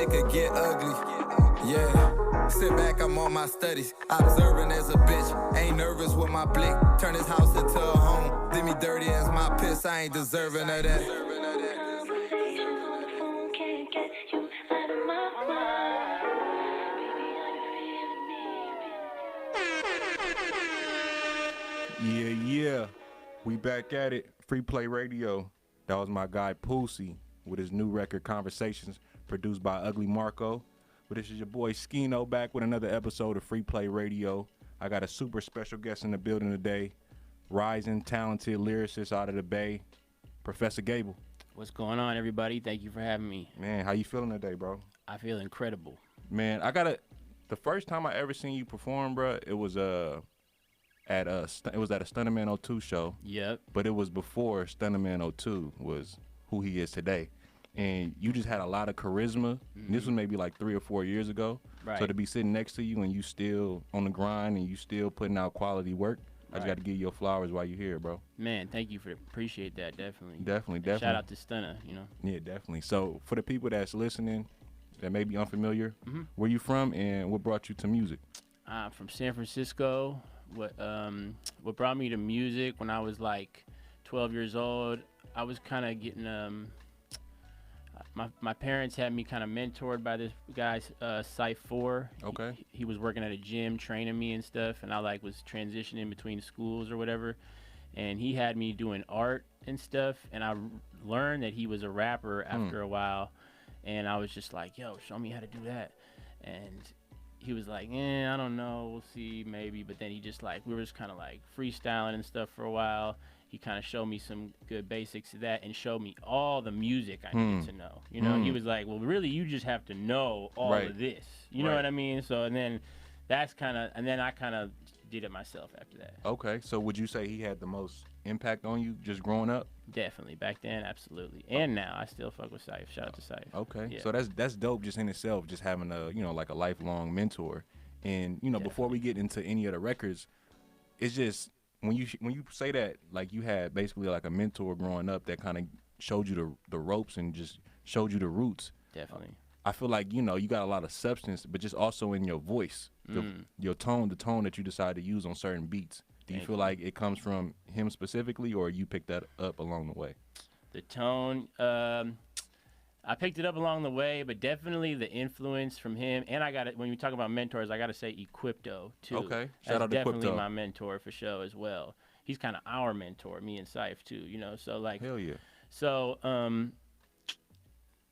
It could get ugly. Yeah. Sit back, I'm on my studies. Observing as a bitch. Ain't nervous with my blick. Turn his house into a home. Did me dirty as my piss. I ain't deserving of that. Yeah. We back at it. Free Play Radio. That was my guy Poosie with his new record Conversations, produced by Ugly Marco. But this is your boy Scino back with another episode of Free Play Radio. I got a super special guest in the building today. Rising, talented lyricist out of the Bay, Professa Gabel. What's going on, everybody? Thank you for having me. Man, how you feeling today, bro? I feel incredible. Man, the first time I ever seen you perform, bro, it was at a Stunnerman 02 show. Yep. But it was before Stunnerman 02 was who he is today. And you just had a lot of charisma. Mm-hmm. This was maybe like 3 or 4 years ago. Right. So to be sitting next to you and you still on the grind and you still putting out quality work, I just got to give you your flowers while you're here, bro. Man, thank you Appreciate that, definitely. Definitely. Shout out to Stunner, you know. Yeah, definitely. So for the people that's listening that may be unfamiliar, mm-hmm. where you from and what brought you to music? I'm from San Francisco. What brought me to music when I was like 12 years old, I was kind of getting my parents had me kind of mentored by this guy, Cypher 4. Okay. He was working at a gym training me and stuff, and I was transitioning between schools or whatever, and he had me doing art and stuff, and I learned that he was a rapper after a while, and I was just like, yo, show me how to do that. And he was like, I don't know, we'll see, maybe. But then he just we were just kind of freestyling and stuff for a while. He kind of showed me some good basics of that and showed me all the music I needed to know. You know, he was like, well, really, you just have to know all of this. You know what I mean? So, and then I kind of did it myself after that. Okay. So would you say he had the most impact on you just growing up? Definitely. Back then, absolutely. And now, I still fuck with Syph. Shout out to Syph. Okay. Yeah. So that's dope just in itself, just having a lifelong mentor. And, before we get into any of the records, it's just when you say that, you had basically a mentor growing up that kind of showed you the ropes and just showed you the roots. Definitely. I feel like, you got a lot of substance, but just also in your voice, your tone, the tone that you decide to use on certain beats. Do you feel like it comes from him specifically, or you picked that up along the way? The tone, I picked it up along the way, but definitely the influence from him. And I got it when you talk about mentors, I got to say Equipto too. Okay, shout out to definitely Equipto. My mentor for sure as well. He's kind of our mentor, me and Syph too. So hell yeah. So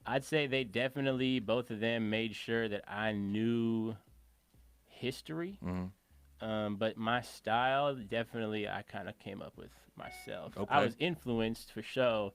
I'd say they definitely, both of them, made sure that I knew history. Mm-hmm. But my style, definitely, I kind of came up with myself. Okay. I was influenced for sure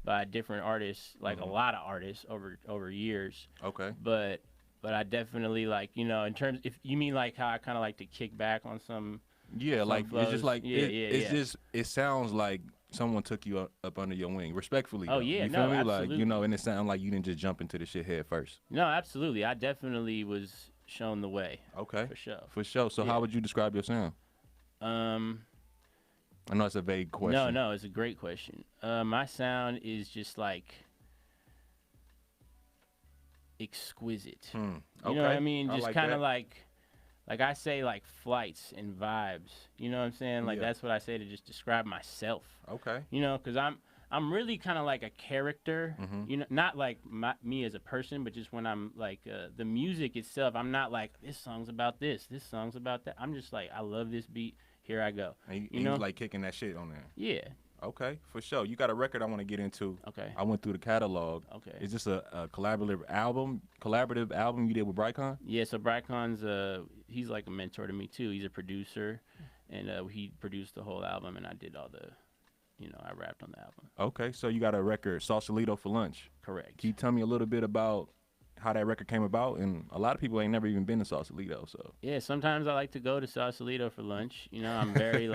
by different artists, a lot of artists over years. Okay. But I definitely in terms, if you mean how I kind of like to kick back on some. Yeah, flows. it's just just it sounds like someone took you up under your wing, respectfully. Oh though. yeah, you feel me? absolutely. And it sounded like you didn't just jump into the shit head first. No, absolutely. I definitely was shown the way. Okay. For So sure. how would you describe your sound? I know it's a vague question. No, it's a great question. My sound is just exquisite. Okay. You know what I mean? I Just like kind of that. I say flights and vibes. You know what I'm saying? That's what I say to just describe myself. Okay. Because I'm really kind of like a character. Mm-hmm. Not me as a person, but just when I'm the music itself. I'm not this song's about this song's about that. I'm just I love this beat. Here I go. And you know? You kicking that shit on there. Yeah. Okay, for sure. You got a record I want to get into. Okay. I went through the catalog. Okay. Is this a collaborative album you did with Brycon? Yeah, so Brycon's he's a mentor to me too. He's a producer, and he produced the whole album, and I did all the, I rapped on the album. Okay, so you got a record, Sausalito for Lunch. Correct. Can you tell me a little bit about how that record came about? And a lot of people ain't never even been to Sausalito, so. Yeah, sometimes I like to go to Sausalito for lunch. I'm very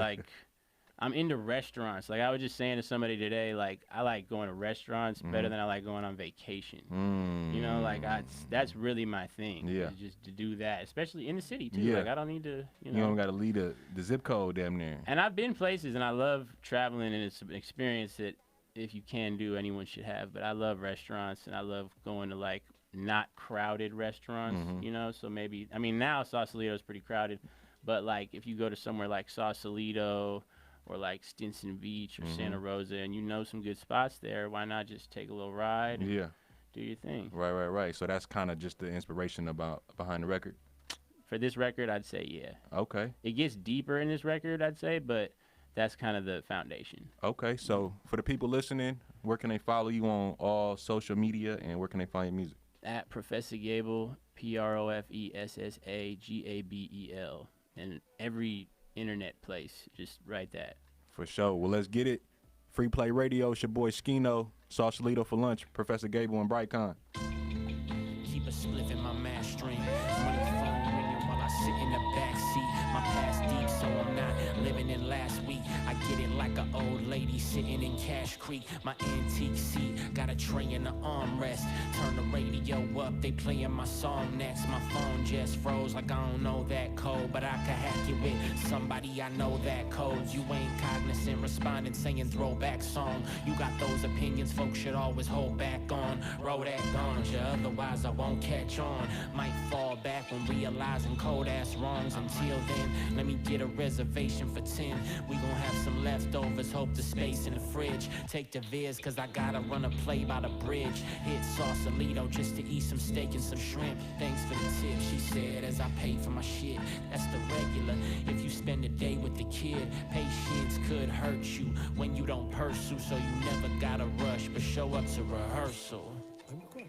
I'm into restaurants. I was just saying to somebody today, I like going to restaurants better than I like going on vacation. That's really my thing. Yeah. Is just to do that, especially in the city too. Yeah. I don't need to, You don't got to lead the zip code damn near. And I've been places, and I love traveling, and it's an experience that if you can do, anyone should have. But I love restaurants, and I love going to not crowded restaurants, you know. So maybe, I mean, now Sausalito is pretty crowded, but like if you go to somewhere like Sausalito or like Stinson Beach or Santa Rosa, and you know some good spots there, why not just take a little ride? And do your thing. Right. So that's kind of just the inspiration behind the record. For this record, I'd say yeah. Okay. It gets deeper in this record, I'd say, but that's kind of the foundation. Okay, so for the people listening, where can they follow you on all social media, and where can they find your music? At Professa Gabel, ProfessaGabel, and every internet place, just write that. For sure. Well, let's get it. Free Play Radio. It's your boy Scino. Sausalito for lunch. Professa Gabel and Brightcon. Keep a spliff in my mask stream. Money phone ringing while I sit in the back seat. My past deep, so I'm not living in last week. I get it like an old lady sitting in Cash Creek. My antique seat got a tray and an armrest. Turn the radio up, they playing my song next. My phone just froze like I don't know that code, but I can hack it with somebody I know that code. You ain't cognizant, responding, saying throwback song. You got those opinions folks should always hold back on. Roll that ganja, otherwise I won't catch on. Might fall back when realizing cold ass wrongs. Until then, let me get a reservation for 10. We gon' have some leftovers, hope the space in the fridge. Take the viz, cause I gotta run a play by the bridge. Hit Sausalito just to eat some steak and some shrimp. Thanks for the tip, she said, as I pay for my shit. That's the regular. If you spend a day with the kid, patience could hurt you when you don't pursue. So you never gotta rush, but show up to rehearsal. Of course.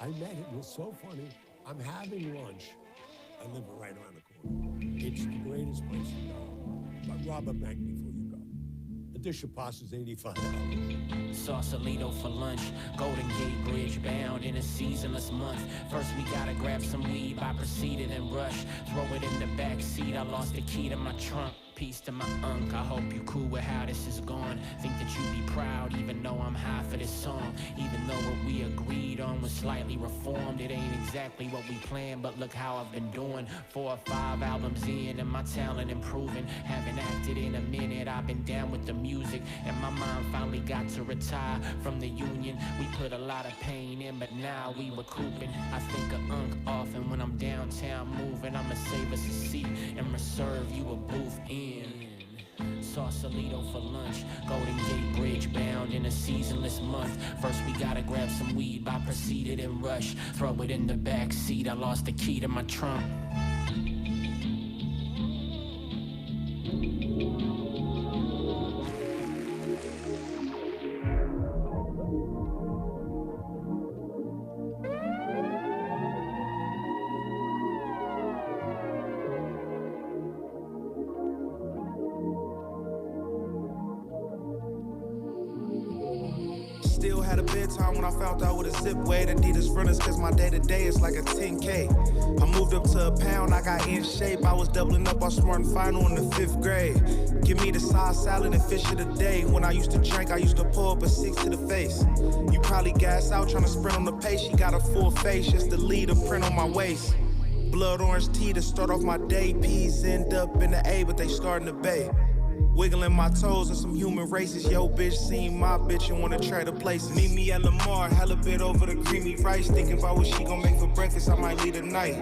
I met him. It was so funny. I'm having lunch. I live right around the corner. It's the greatest place to go. But rob a bank before you go. A dish of pasta's $85. Sausalito for lunch, Golden Gate Bridge bound in a seasonless month. First we gotta grab some weed, I proceeded and rush. Throw it in the back seat, I lost the key to my trunk. Peace to my unk, I hope you cool with how this is going. Think that you be proud even though I'm high for this song. Even though what we agreed on was slightly reformed. It ain't exactly what we planned, but look how I've been doing. 4 or 5 albums in and my talent improving. Haven't acted in a minute, I've been down with the music. And my mom finally got to retire from the union. We put a lot of pain in, but now we recouping. I think of unk often when I'm downtown moving. I'ma save us a seat and reserve you a booth in. Sausalito for lunch, Golden Gate Bridge bound in a seasonless month. First we gotta grab some weed, I proceeded and rush. Throw it in the back seat, I lost the key to my trunk. Still had a bedtime when I found out with a zip weight. Adidas runners, cause my day-to-day is like a 10K. I moved up to a pound, I got in shape. I was doubling up on Smart and Final in the 5th grade. Give me the side salad and fish of the day. When I used to drink, I used to pull up a 6 to the face. You probably gas out trying to sprint on the pace. She got a full face just to leave a print on my waist. Blood orange tea to start off my day. P's end up in the A, but they starting to bay. Wiggling my toes in some human races. Yo, bitch, seen my bitch and wanna trade her places. Meet me at Lamar, hella bit over the creamy rice. Thinking about what she gon' make for breakfast, I might lead a night.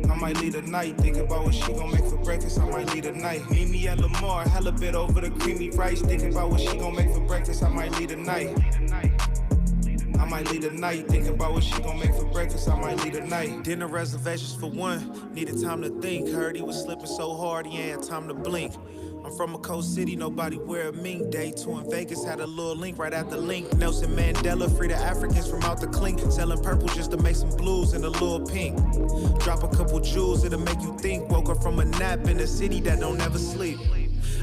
I might lead a night. Thinking about what she gon' make for breakfast, I might lead a night. Meet me at Lamar, hella bit over the creamy rice. Thinking about what she gon' make for breakfast, I might lead a night. I might lead a night, thinking about what she gon' make for breakfast, I might lead a night. Dinner reservations for one, needed time to think. Heard he was slipping so hard, he ain't had time to blink. I'm from a coast city, nobody wear a mink. Day 2 in Vegas, had a little link right after link. Nelson Mandela, free the Africans from out the clink. Selling purple just to make some blues and a little pink. Drop a couple jewels, it'll make you think. Woke up from a nap in a city that don't ever sleep.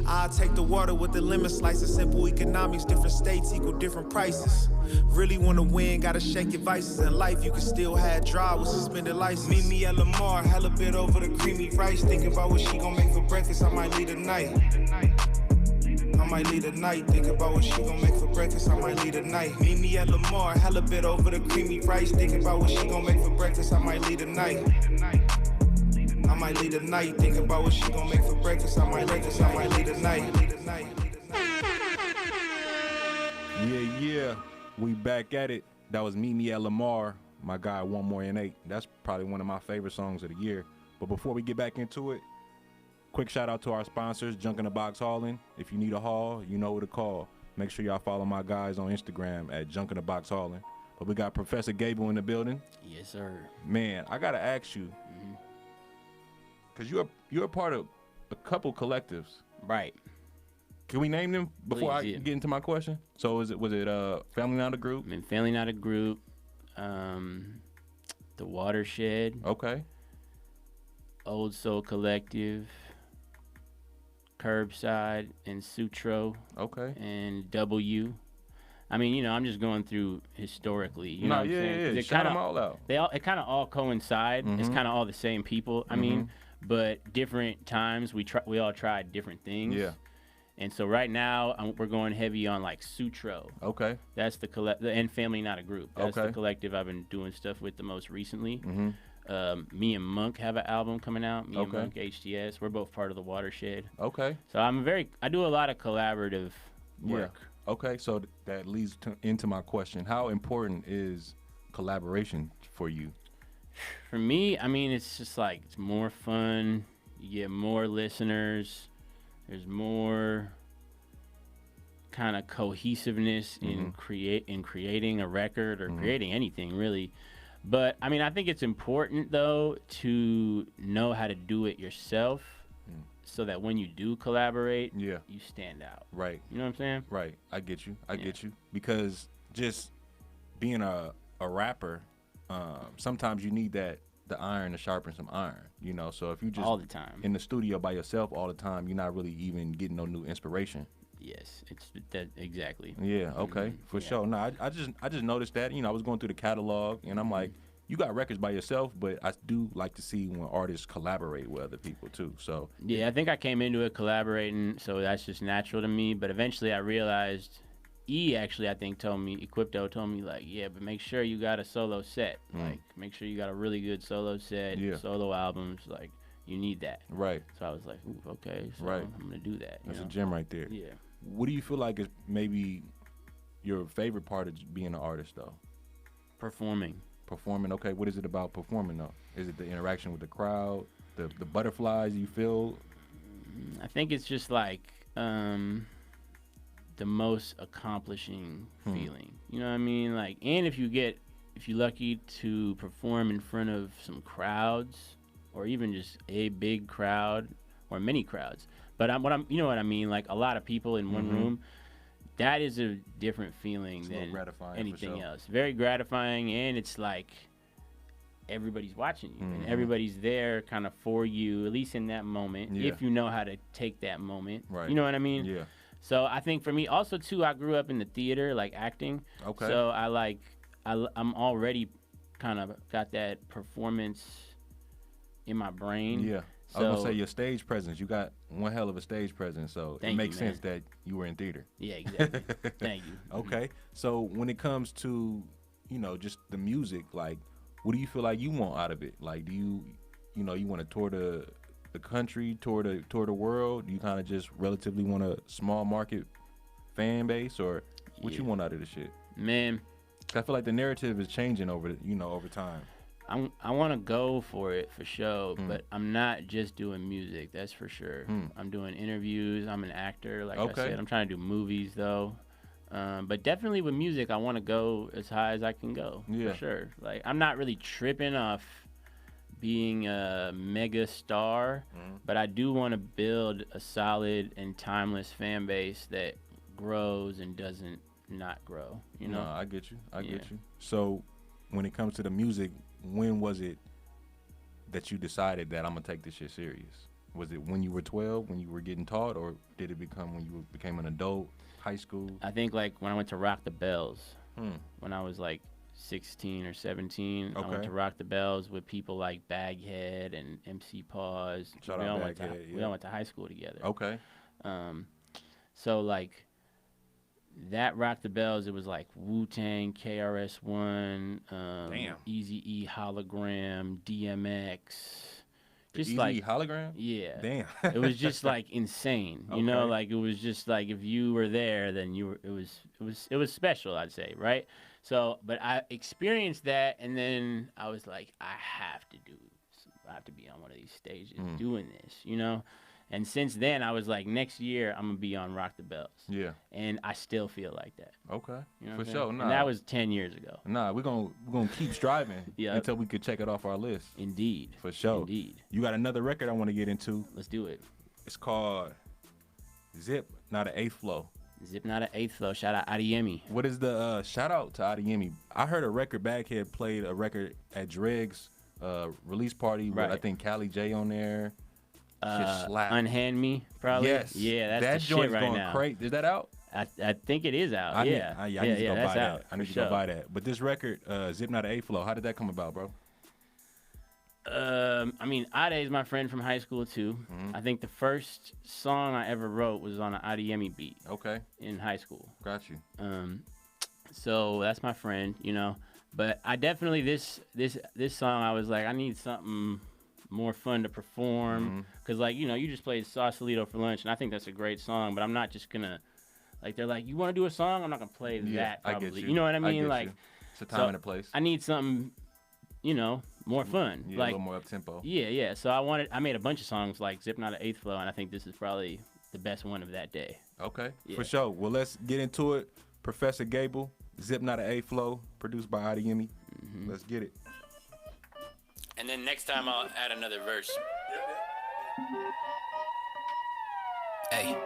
I'll take the water with the lemon slices. Simple economics, different states equal different prices. Really wanna win, gotta shake your vices. In life, you can still have drive with suspended license. Meet me at Lamar, hella bit over the creamy rice. Thinking about what she gon' make for breakfast, I might lead a night. I might lead a night, thinking about what she gon' make for breakfast, I might lead a night. Meet me at Lamar, hella bit over the creamy rice. Thinking about what she gon' make for breakfast, I might lead a night. I might lead a night, thinking about what she gon' make for breakfast, I might lead a night. Yeah, we back at it. That was Meet Me at Lamar, my guy 1 More in 8. That's probably one of my favorite songs of the year. But before we get back into it, quick shout out to our sponsors, Junk in the Box Hauling. If you need a haul, you know who to call. Make sure y'all follow my guys on Instagram at Junk in the Box Hauling. But we got Professa Gabel in the building. Yes, sir. Man, I gotta ask you, because you're a part of a couple collectives. Right. Can we name them before Please, I get into my question? So was it Family Not a Group? I mean, Family Not a Group, The Watershed, Okay. Old Soul Collective, Curbside, and Sutro, Okay. and W. I mean, I'm just going through historically. You know what I'm saying? 'Cause yeah. it Shout kinda- them all out. It kind of all coincide. It's kind of all the same people. I mean, but different times we all tried different things. Yeah. And so right now we're going heavy on like Sutro. Okay. That's the and Family Not a Group. That's Okay. the collective I've been doing stuff with the most recently. Me and Monk have an album coming out. Me and Okay. Monk HTS. We're both part of the Watershed. Okay. So I do a lot of collaborative work. Yeah. Okay. So that leads into my question. How important is collaboration for you? For me, I mean, it's just like it's more fun. You get more listeners. There's more kind of cohesiveness in creating a record or creating anything really. But I mean, I think it's important though to know how to do it yourself, so that when you do collaborate, Yeah. you stand out. Right. You know what I'm saying? Right. I get you. Because just being a rapper, sometimes you need the iron to sharpen some iron, so if you just All the time. in the studio by yourself all the time, you're not really even getting no new inspiration. Yes, it's that exactly. Yeah, okay, for sure. No, I just noticed that, I was going through the catalog and I'm like, you got records by yourself, but I do like to see when artists collaborate with other people too. So Yeah, I think I came into it collaborating, so that's just natural to me. But eventually I realized, actually I think Equipto told me like, yeah, but make sure you got a solo set. Like, make sure you got a really good solo set, Yeah. solo albums. Like, you need that. right, So I was like, ooh, okay, so Right. I'm gonna do that. that's a gem right there. Yeah. What do you feel like is maybe your favorite part of being an artist though? Performing. Performing, okay. What is it about performing though? Is it the interaction with the crowd, the butterflies you feel? I think it's just like the most accomplishing feeling. You know what I mean? Like, and if you're lucky to perform in front of some crowds, or even just a big crowd or many crowds. But you know what I mean? Like a lot of people in one room. That is a different feeling It's a little than gratifying for anything sure. else. Very gratifying, and it's like everybody's watching you and Mhm. everybody's there kind of for you, at least in that moment, Yeah. if you know how to take that moment. Right. You know what I mean? Yeah. So I think for me, also too, I grew up in the theater, like acting. Okay. So I'm already kind of got that performance in my brain. Yeah. I was gonna say your stage presence. You got one hell of a stage presence, so it Thank you, makes man. sense that you were in theater. Yeah, exactly. Thank you. Okay. So when it comes to, just the music, like, what do you feel like you want out of it? Like, do you want to tour the country, tour the world? Do you kind of just relatively want a small market fan base, or what you Yeah. want out of the shit? Man, 'Cause I feel like the narrative is changing over time. I want to go for it for sure, but I'm not just doing music. That's for sure. I'm doing interviews. I'm an actor, like I Okay. said. I'm trying to do movies though. But definitely with music, I want to go as high as I can go. Yeah. For sure. Like, I'm not really tripping off being a mega star, but I do want to build a solid and timeless fan base that grows and doesn't not grow. You know? No, I get you. I Yeah. get you. So when it comes to the music, when was it that you decided that I'm gonna take this shit serious? Was it when you were 12, when you were getting taught, or did it become when you became an adult, high school? I think like when I went to Rock the Bells, Hmm. when I was like 16 or 17, I went Okay. to Rock the Bells with people like Baghead and MC Pause. Shout we out all went to, Baghead, we yeah. all went to high school together. Okay. So like that Rock the Bells, it was like Wu-Tang, KRS-One, Damn. Eazy-E, Hologram, DMX. Just Easy like, hologram? yeah. Damn. It was just like insane, you know, Okay. like it was just like if you were there, then it was special, I'd say, right? So, but I experienced that, and then I was like, I have to be on one of these stages doing this, you know? And since then, I was like, next year, I'm going to be on Rock the Bells. Yeah. And I still feel like that. Okay. You know For sure. Nah. And that was 10 years ago. Nah, we're gonna keep striving Yep. until we could check it off our list. Indeed. For sure. Indeed. You got another record I want to get into. Let's do it. It's called Zip, Not an Eighth Flow. Zip Not an Eighth Flow. Shout out Adiemi. What is the shout out to Adiemi? I heard a record Baghead played a record at Dreg's release party with I think Callie J on there. Shit slap. Unhand Me, probably. Yes. Yeah, that's that the shit joint's right going now. Crazy. Is that out? I think it is out. I need yeah. to go that's buy that. out. I need for to go sure. buy that. But this record, Zip Not an Eighth Flow, how did that come about, bro? I mean, Ade is my friend from high school too. I think the first song I ever wrote was on an Adiemi beat. Okay. In high school. Got you. So that's my friend, you know. But I definitely this song I was like, I need something more fun to perform, because like, you know, you just played Sausalito for Lunch, and I think that's a great song, but I'm not just gonna, like, they're like, you want to do a song, I'm not gonna play that probably. I get you. You know what I mean? get Like, you. It's a time and a place. I need something, you know, more fun. Yeah, like, a little more up tempo. Yeah. So I made a bunch of songs like Zip Not an Eighth Flow, and I think this is probably the best one of that day. Okay, Yeah. for sure. Well, let's get into it. Professa Gabel, Zip Not an Eighth Flow, produced by Adiemi. Let's get it. And then next time I'll add another verse. Hey,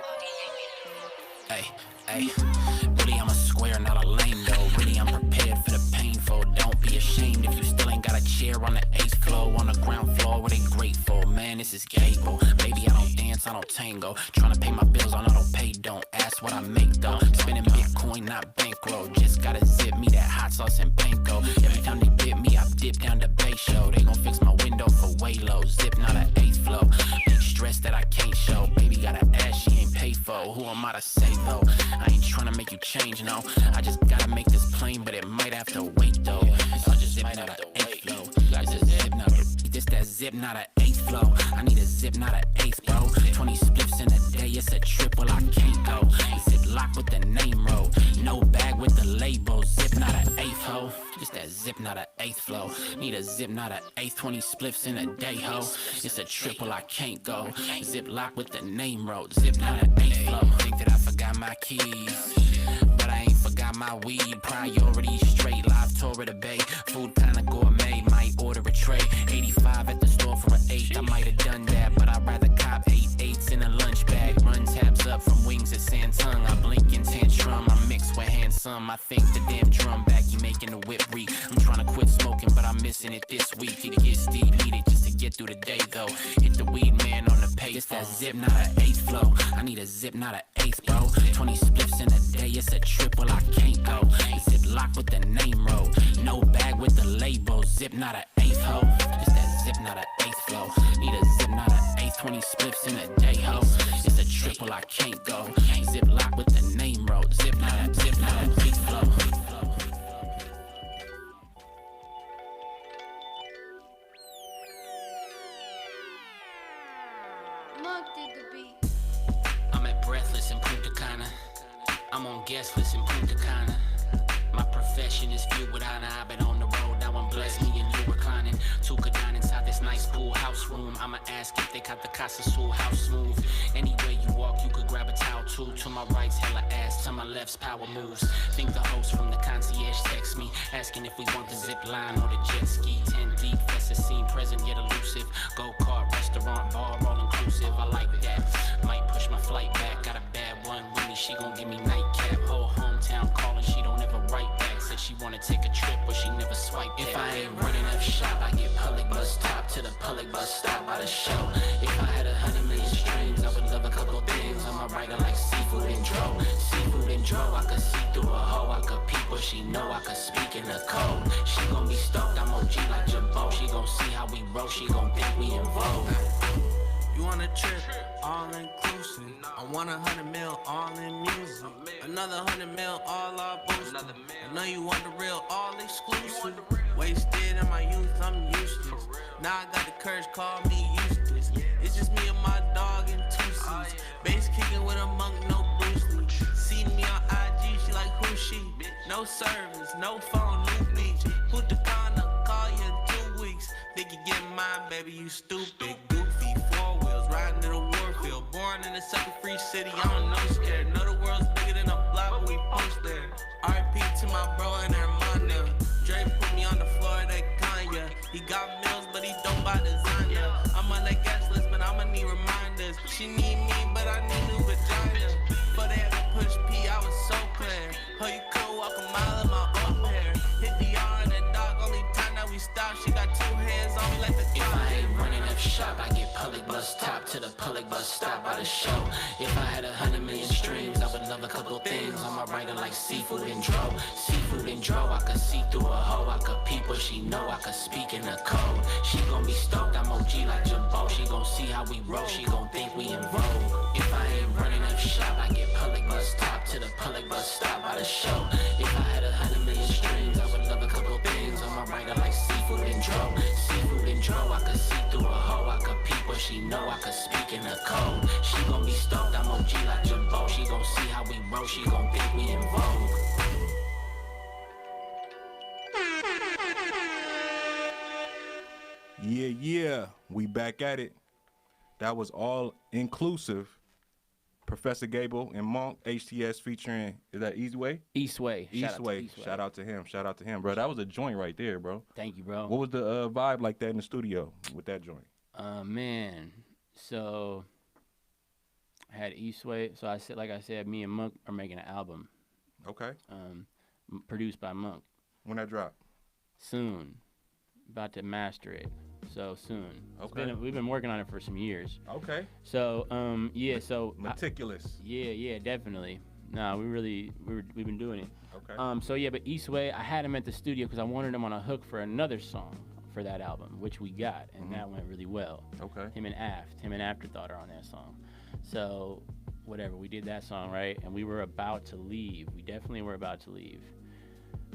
really I'm a square, not a lame though. Really I'm prepared for the painful. Don't be ashamed if you still ain't got a chair on the 8th floor, on the ground floor where they grateful. Man, this is Gable. Baby, I don't dance, I don't tango. Trying to pay my bills on auto pay, don't ask what I make though. Spending Bitcoin, not bankroll. Just gotta zip me that hot sauce and panko. Every time they dip me, I dip down the Bay Show. They gon' fix my window for way low. Zip not an 8th flow. Big stress that I can't show. Baby got an ass she ain't paid for. Who am I to say though? I ain't tryna make you change, no. I just gotta make this plain, but it might have to wait though. So just zip not an 8th flow. This that zip not an 8th flow. I need a zip not an 8th, bro. 20 spliffs in a day, it's a triple, I can't go. Zip lock with the name roll. No bag with the label. Zip not an 8th ho. Just that zip not an 8th flow. Need a zip not an 8th. 20 spliffs in a day, ho. It's a triple, I can't go. Zip lock with the name roll. Zip not an 8th flow. Think that I forgot my keys, but I ain't forgot my weed. Priority straight, live tour of the bay. Food kinda gourmet, might order a tray. 85 at the store for an 8th. I might have done that, but I'd rather cop 8 8s in a lunch bag. Run tabs up from wings at Santung. I blink in tantrum, I mix with handsome. I think the damn drum back, he making the whip reek. I'm trying to quit smoking, but I'm missing it this week. It gets deep, need it just to get through the day though. Hit the weed man on the pace. It's that zip, not an 8th flow. I need a zip, not an 8th, bro. 20 spliffs in a day, it's a triple, I can't go. Zip lock with the name roll. No bag with the label. Zip, not an 8th ho. It's that zip, not an 8th flow. Need a zip, not an 8th. 20 spliffs in a day, ho. It's a triple, I can't go. Zip lock with the name roll. Zip, not an 8th flow. Monk did the beat. I'm at Breathless in Punta Cana. I'm on guest list in Punta Cana. My profession is few with honor. I've been on the road, now I'm blessed, me and you reclining. Two could dine inside this nice pool house room. I'ma ask if they got the Casa Sul house smooth. Anywhere you walk, you could grab a towel too. To my right's hella ass, to my left's power moves. Think the host from the concierge text me, asking if we want the zip line or the jet ski. 10 deep, festive scene, present yet elusive. Go-kart, restaurant, bar, all inclusive. I like that. Might push my flight back, got a bad one with me. She gon' give me nightcap. Whole hometown calling, she don't ever write back. Said she wanna take a trip, but she never swiped that. If I ain't running up shop, I get public bus stop to the public bus stop by the show. If I had 100 million streams, I would love a couple things. I'm a writer like seafood and dro. Seafood and dro, I could see through a hoe. I could peep what she know, I could speak in the code. She gon' be stoked, I'm OG like Jabot. She gon' see how we roll, she gon' think we in vogue. You on a trip, all inclusive. I want 100 mil, all in music. Another 100 mil, all our boosted. I know you want the real, all exclusive. Wasted in my youth, I'm useless. Now I got the courage, call me useless. It's just me and my dog and two C's. Bass kicking with a monk, no Bruce Lee. See me on IG, she like, who sushi. No service, no phone, new beach. Put the corner, call you in 2 weeks. Think you get mine, baby, you stupid. Goofy, 4 wheels, riding in a warfield. Born in a sucker-free city, I don't know scared. Know the world's bigger than a block, but we post there. R.I.P. to my bro and Armando. Dre put me on the floor of that Kanye. He got mills, but he don't buy designer. I'm on that guest list, but I'ma need reminders. She need me, but I need new vagina. Before they had to push P, I was so clear. Oh, you could walk a mile in my own pair. Hit the R in the dog, only time that we stop. She got 2 hands on me like the If I ain't running up shop, I get public bus top to the public bus stop by the show. If I had 100 million streams, I would love a couple things. On my writer like seafood and dro. Seafood and dro, I could see through a hoe. I could peep what she know, I could speak in the code. She gon' be stoked, I'm OG like Jabbo. She gon' see how we roll, she gon' think we in vogue. If I ain't running up shop, I get public bus top to the public bus stop by the show. If I had 100 million streams, I would love a couple things. On my writer like seafood and dro. Seafood and dro, I could see through a hoe. I could peep what she know, I could speak in the code. She gon' be stoked, I'm OG like Jabbo. She gon' see how we roll, she gon' think we in vogue. Yeah, we back at it. That was all inclusive. Professor Gabel and Monk, HTS featuring, is that Eastway? Eastway. Eastway. Shout out to him, bro. That was a joint right there, bro. Thank you, bro. What was the vibe like that in the studio with that joint? Man, so I had Eastway. So like I said, me and Monk are making an album. Okay. Produced by Monk. When that drop? Soon. About to master it. So soon. Okay. We've been working on it for some years. Okay. So yeah. So meticulous. Yeah, definitely. Nah, we've been doing it. Okay. So yeah, but Eastway, I had him at the studio because I wanted him on a hook for another song for that album, which we got, and that went really well. Okay. Him and Afterthought are on that song. So whatever, we did that song, right? And we were about to leave. We definitely were about to leave.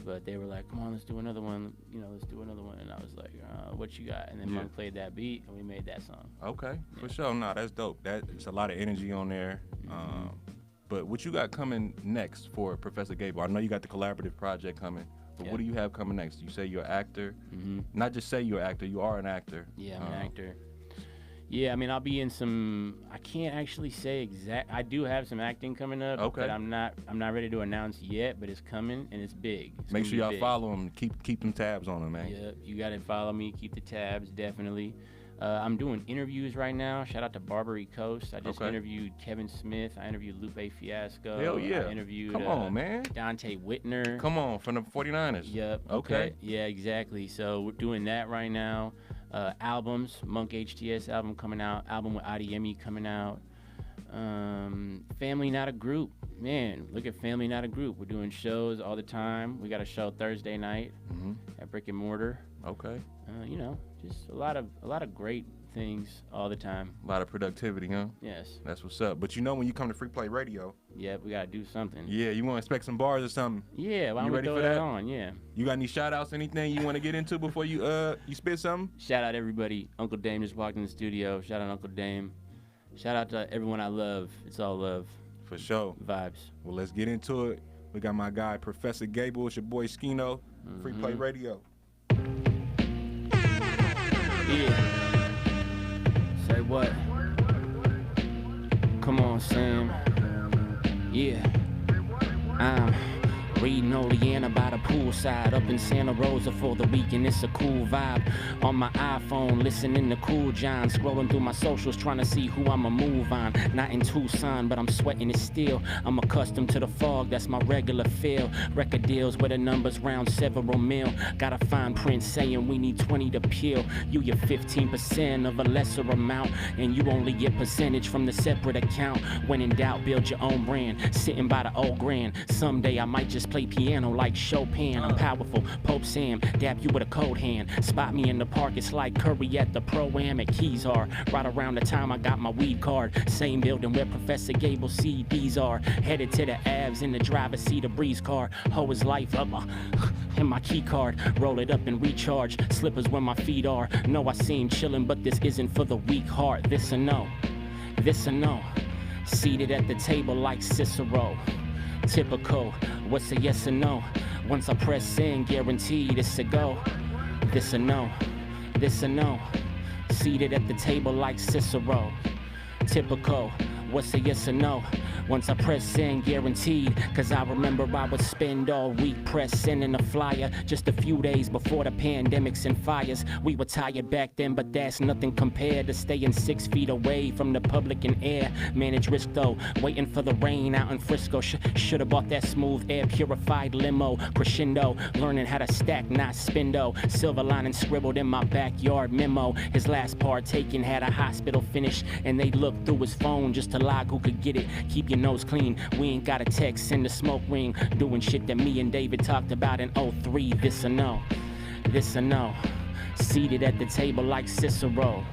But they were like, come on, let's do another one. Let's do another one. And I was like, what you got? And then Monk played that beat, and we made that song. Okay, for sure. No, that's dope. It's a lot of energy on there. But what you got coming next for Professor Gabel? I know you got the collaborative project coming, but what do you have coming next? You say you're an actor. Not just say you're an actor, you are an actor. Yeah, I'm an actor. Yeah, I mean, I'll be in some. I can't actually say exact. I do have some acting coming up. Okay. But I'm not ready to announce yet. But it's coming and it's big. Make sure y'all follow him. Keep them tabs on him, man. Yeah, you gotta follow me. Keep the tabs, definitely. I'm doing interviews right now. Shout out to Barbary Coast. I just interviewed Kevin Smith. I interviewed Lupe Fiasco. Hell yeah. I interviewed Come on, man. Dante Whitner. Come on, from the 49ers. Yep. Okay. Yeah, exactly. So we're doing that right now. Albums, Monk HTS album coming out. Album with Adiemi coming out. Family Not a Group. Man, look at Family Not a Group. We're doing shows all the time. We got a show Thursday night at Brick and Mortar. Okay. Just a lot of great things all the time. A lot of productivity, huh? Yes. That's what's up. But when you come to Free Play Radio. Yeah, we gotta do something. Yeah, you want to expect some bars or something? Yeah, why don't we throw that on? Yeah. You got any shout outs, anything you want to get into before you spit something? Shout out everybody. Uncle Dame just walked in the studio. Shout out Uncle Dame. Shout out to everyone I love. It's all love. For sure. Vibes. Well, let's get into it. We got my guy, Professor Gabel. It's your boy, Scino. Free Play Radio. Yeah. Say what? Come on, Sam. Yeah. I'm reading Oleana by the poolside up in Santa Rosa for the weekend. It's a cool vibe. On my iPhone, listening to Cool John. Scrolling through my socials, trying to see who I'ma move on. Not in Tucson, but I'm sweating it still. I'm accustomed to the fog, that's my regular feel. Record deals where the numbers round several mil. Got a fine print saying we need 20 to peel. You get 15% of a lesser amount, and you only get percentage from the separate account. When in doubt, build your own brand. Sitting by the old grand. Someday I might just play piano like Chopin. I'm powerful, Pope Sam, dab you with a cold hand. Spot me in the park, it's like Curry at the Pro-Am at Keysar. Right around the time I got my weed card. Same building where Professor Gabel CDs are. Headed to the Avs in the driver's seat of Breeze car. Hoe his life up in my key card. Roll it up and recharge. Slippers where my feet are. No, I seem chillin', but this isn't for the weak heart. This or no, this or no. Seated at the table like Cicero. Typical, what's a yes or no? Once I press in, guaranteed it's a go. This a no, this a no. Seated at the table like Cicero. Typical, what's a yes or no? Once I press in, guaranteed. Cause I remember I would spend all week pressing in a flyer. Just a few days before the pandemics and fires. We were tired back then, but that's nothing compared to staying 6 feet away from the public and air. Manage risk though, waiting for the rain out in Frisco. Should've bought that smooth air purified limo. Crescendo, learning how to stack, not spindo. Silver lining scribbled in my backyard memo. His last part taken had a hospital finish, and they looked through his phone just to log who could get it. Keep your nose clean, we ain't got a text in the smoke ring. Doing shit that me and David talked about in 03. This or no, this or no. Seated at the table like Cicero.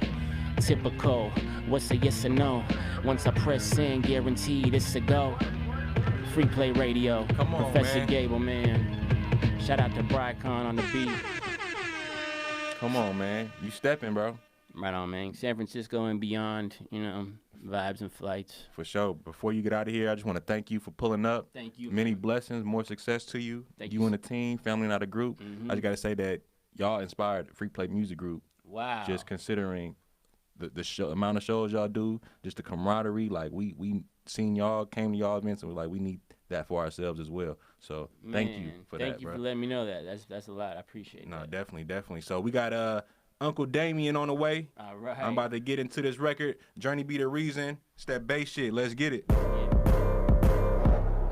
Typical, what's a yes or no? Once I press in, guaranteed it's a go. Free Play Radio. Come on, Professor man. Gabel, man. Shout out to Brycon on the beat. Come on, man. You stepping, bro. Right on, man. San Francisco and beyond, you know, vibes and flights. For sure. Before you get out of here, I just want to thank you for pulling up. Thank you. Many blessings, more success to you. Thank you you. and the team, family, not a group. I just got to say that y'all inspired Free Play Music Group. Wow. Just considering the show, amount of shows y'all do, just the camaraderie. Like, we seen y'all, came to y'all events, and we're like, we need that for ourselves as well. So thank you for that, Thank you bro. for letting me know that. That's a lot. I appreciate No, that. definitely. So we got Uncle Damien on the way. All right. I'm about to get into this record. Journey Be the Reason. It's that bass shit. Let's get it.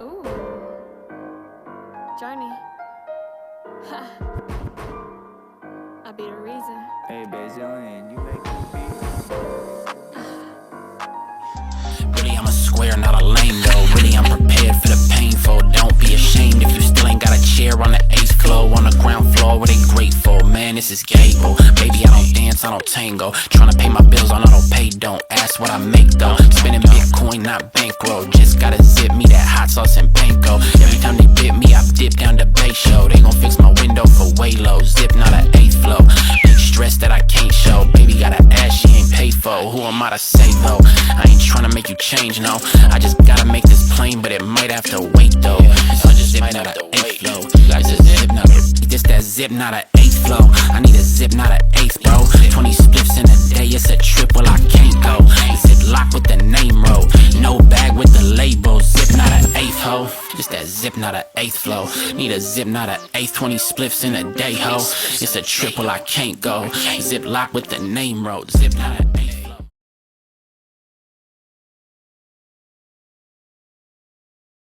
Ooh. Journey. Ha. I be the reason. Hey, Bazillion, you make me Really, I'm a square, not a lame though. Really, I'm prepared for the painful. Don't be ashamed if you still ain't got a chair on the 8th floor. On the ground floor where they grateful. Man, this is Gable. Baby, I don't dance, I don't tango. Tryna pay my bills on auto pay, don't ask what I make though. Spending Bitcoin, not bankroll. Just gotta zip me that hot sauce and panko. Every time they bit me, I dip down to Bay Show. They gon' fix my window for way low. Zip, not an 8th flow. Big stress that I can't show. Baby got an ass she ain't paid for. Who am I to say though? I ain't tryna make you change, no. I just gotta make this plain, but it might have to wait though. So I just might have to wait flow. This that zip, not an 8th flow. I need a zip, not an 8th, bro. 20 spliffs in a day, it's a trip, well I can't go. Zip lock with the name roll, no bag with the label. Zip, not an 8th ho. Just that zip, not an 8th flow. Need a zip, not an 8th. 20 spliffs in a day, ho. It's a trip, well I can't go. Zip lock with the name roll. Zip, not an